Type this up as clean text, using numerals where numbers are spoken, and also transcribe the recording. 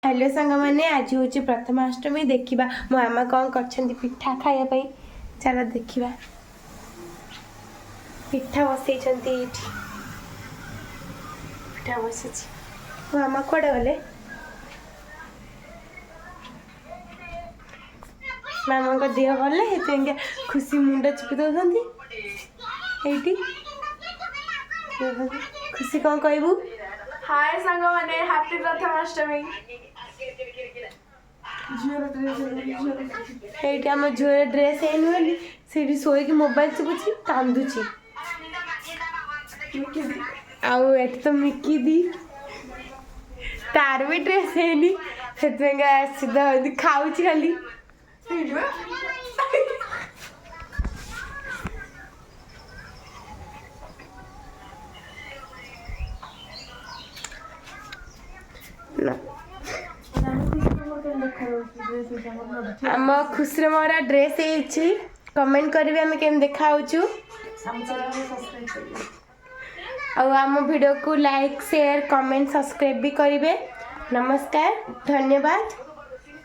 Hello सांग मैंने आज हूँ प्रथमाष्टमी देखा मो आमा कौन कर पिठा खायापी चल देखा पिठा बसई पिठा बस मो आमा कौड़े गले मामा देह भल खुशी मुंड चिपी दौरान खुशी कौन कहबू हाय सांग माने हैप्पी प्रथमाष्टमी ये आम झील ड्रेस है से शोक मोबाइल चुपुची कांदुची आउ तो मिकी दी तार भी ड्रेस है सीधा खाऊ खाली आम खुशी मोर ड्रेस कमेंट करेंगे आम केम देखा आम वीडियो को लाइक शेयर कमेंट सब्सक्राइब भी करेंगे। नमस्कार धन्यवाद।